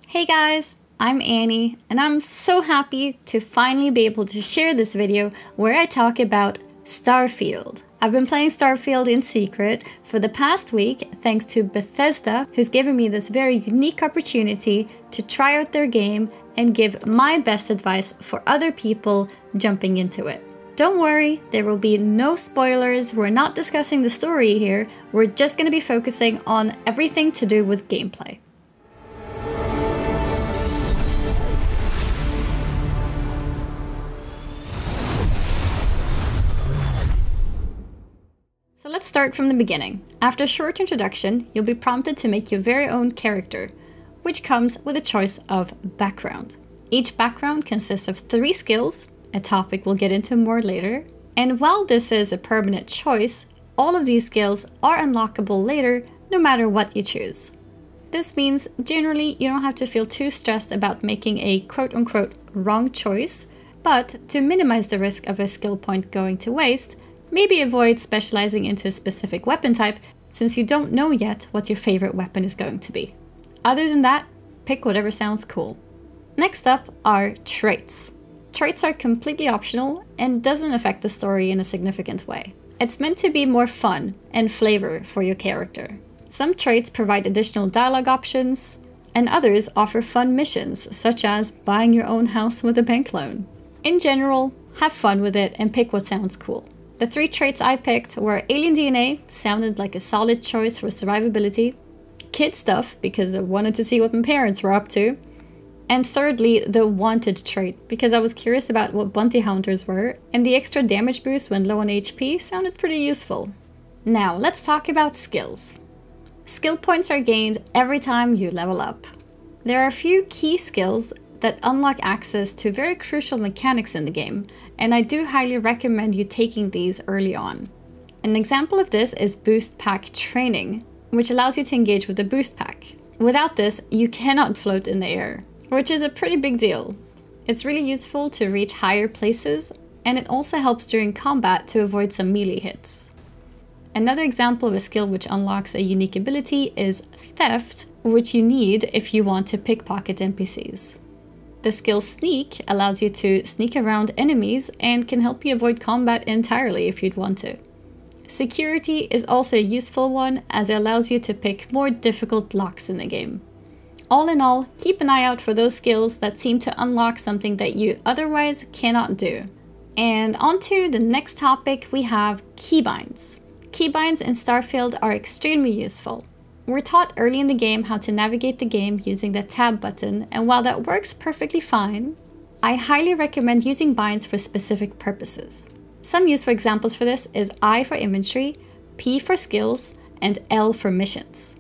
Hey guys, I'm Annie, and I'm so happy to finally be able to share this video where I talk about Starfield. I've been playing Starfield in secret for the past week thanks to Bethesda, who's given me this very unique opportunity to try out their game and give my best advice for other people jumping into it. Don't worry, there will be no spoilers. We're not discussing the story here. We're just going to be focusing on everything to do with gameplay. So let's start from the beginning. After a short introduction, you'll be prompted to make your very own character, which comes with a choice of background. Each background consists of 3 skills, a topic we'll get into more later. And while this is a permanent choice, all of these skills are unlockable later, no matter what you choose. This means generally you don't have to feel too stressed about making a quote-unquote wrong choice, but to minimize the risk of a skill point going to waste, maybe avoid specializing into a specific weapon type since you don't know yet what your favorite weapon is going to be. Other than that, pick whatever sounds cool. Next up are traits. Traits are completely optional and doesn't affect the story in a significant way. It's meant to be more fun and flavor for your character. Some traits provide additional dialogue options, and others offer fun missions, such as buying your own house with a bank loan. In general, have fun with it and pick what sounds cool. The 3 traits I picked were Alien DNA, sounded like a solid choice for survivability, Kid Stuff, because I wanted to see what my parents were up to, and thirdly, the Wanted trait, because I was curious about what bounty hunters were, and the extra damage boost when low on HP sounded pretty useful. Now, let's talk about skills. Skill points are gained every time you level up. There are a few key skills that unlock access to very crucial mechanics in the game, and I do highly recommend you taking these early on. An example of this is Boost Pack Training, which allows you to engage with the Boost Pack. Without this, you cannot float in the air, which is a pretty big deal. It's really useful to reach higher places, and it also helps during combat to avoid some melee hits. Another example of a skill which unlocks a unique ability is Theft, which you need if you want to pickpocket NPCs. The skill Sneak allows you to sneak around enemies and can help you avoid combat entirely if you'd want to. Security is also a useful one as it allows you to pick more difficult locks in the game. All in all, keep an eye out for those skills that seem to unlock something that you otherwise cannot do. And on to the next topic, we have keybinds. Keybinds in Starfield are extremely useful. We're taught early in the game how to navigate the game using the tab button, and while that works perfectly fine, I highly recommend using binds for specific purposes. Some useful examples for this is I for inventory, P for skills, and L for missions.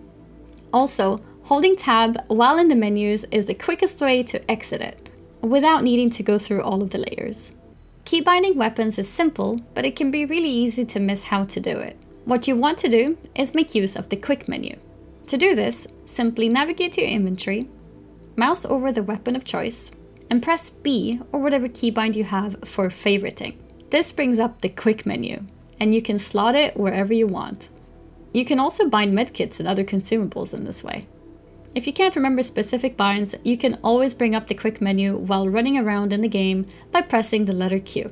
Also, holding tab while in the menus is the quickest way to exit it, without needing to go through all of the layers. Keybinding weapons is simple, but it can be really easy to miss how to do it. What you want to do is make use of the quick menu. To do this, simply navigate to your inventory, mouse over the weapon of choice, and press B or whatever keybind you have for favoriting. This brings up the quick menu, and you can slot it wherever you want. You can also bind medkits and other consumables in this way. If you can't remember specific binds, you can always bring up the quick menu while running around in the game by pressing the letter Q.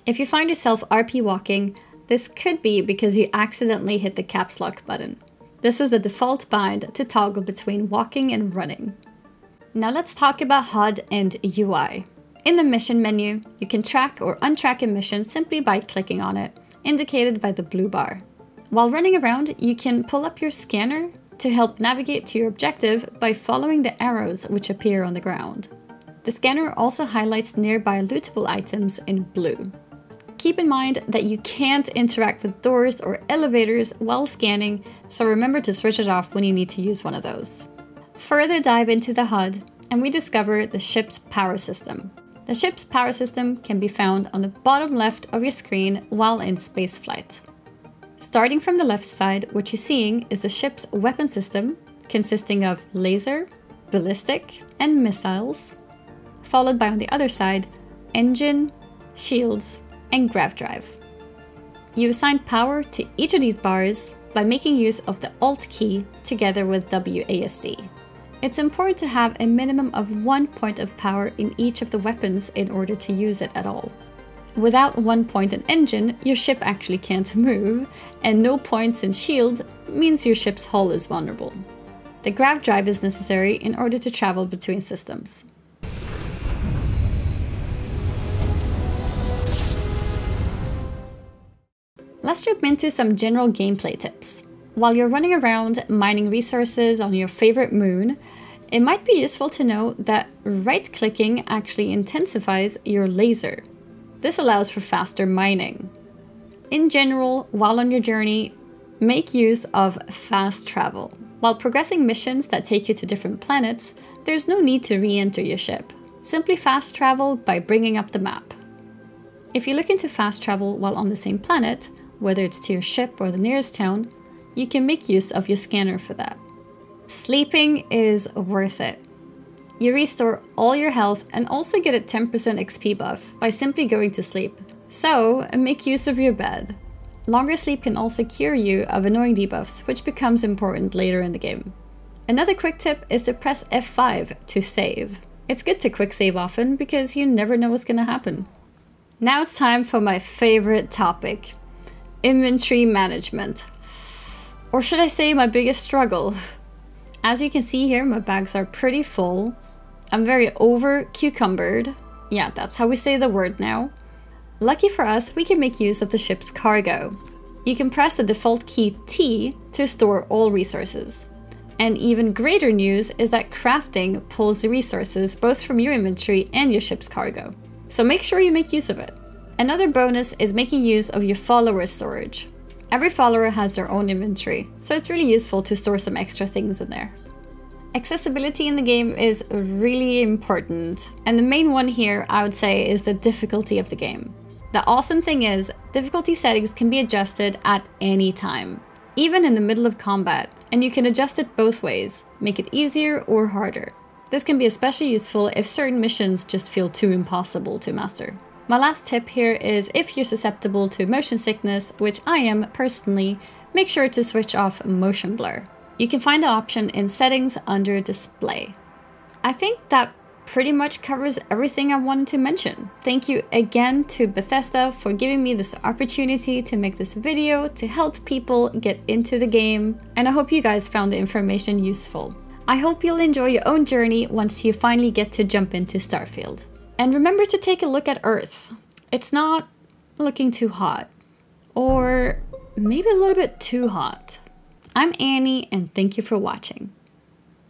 If you find yourself RP walking, this could be because you accidentally hit the caps lock button. This is the default bind to toggle between walking and running. Now let's talk about HUD and UI. In the mission menu, you can track or untrack a mission simply by clicking on it, indicated by the blue bar. While running around, you can pull up your scanner to help navigate to your objective by following the arrows which appear on the ground. The scanner also highlights nearby lootable items in blue. Keep in mind that you can't interact with doors or elevators while scanning, so remember to switch it off when you need to use one of those. Further dive into the HUD, and we discover the ship's power system. The ship's power system can be found on the bottom left of your screen while in spaceflight. Starting from the left side, what you're seeing is the ship's weapon system, consisting of laser, ballistic, and missiles, followed by on the other side, engine, shields, and grav drive. You assign power to each of these bars by making use of the Alt key together with WASD. It's important to have a minimum of 1 point of power in each of the weapons in order to use it at all. Without 1 point in engine, your ship actually can't move, and no points in shield means your ship's hull is vulnerable. The grav drive is necessary in order to travel between systems. Let's jump into some general gameplay tips. While you're running around mining resources on your favorite moon, it might be useful to know that right-clicking actually intensifies your laser. This allows for faster mining. In general, while on your journey, make use of fast travel. While progressing missions that take you to different planets, there's no need to re-enter your ship. Simply fast travel by bringing up the map. If you're looking to fast travel while on the same planet, whether it's to your ship or the nearest town, you can make use of your scanner for that. Sleeping is worth it. You restore all your health and also get a 10% XP buff by simply going to sleep. So, make use of your bed. Longer sleep can also cure you of annoying debuffs, which becomes important later in the game. Another quick tip is to press F5 to save. It's good to quick save often because you never know what's gonna happen. Now it's time for my favorite topic. Inventory management. Or should I say my biggest struggle? As you can see here, my bags are pretty full. I'm very over-cucumbered. Yeah, that's how we say the word now. Lucky for us, we can make use of the ship's cargo. You can press the default key T to store all resources. And even greater news is that crafting pulls the resources both from your inventory and your ship's cargo. So make sure you make use of it. Another bonus is making use of your follower storage. Every follower has their own inventory, so it's really useful to store some extra things in there. Accessibility in the game is really important, and the main one here I would say is the difficulty of the game. The awesome thing is, difficulty settings can be adjusted at any time, even in the middle of combat, and you can adjust it both ways, make it easier or harder. This can be especially useful if certain missions just feel too impossible to master. My last tip here is if you're susceptible to motion sickness, which I am personally, make sure to switch off motion blur. You can find the option in settings under display. I think that pretty much covers everything I wanted to mention. Thank you again to Bethesda for giving me this opportunity to make this video to help people get into the game, and I hope you guys found the information useful. I hope you'll enjoy your own journey once you finally get to jump into Starfield. And remember to take a look at Earth. It's not looking too hot. Or maybe a little bit too hot. I'm Annie, and thank you for watching.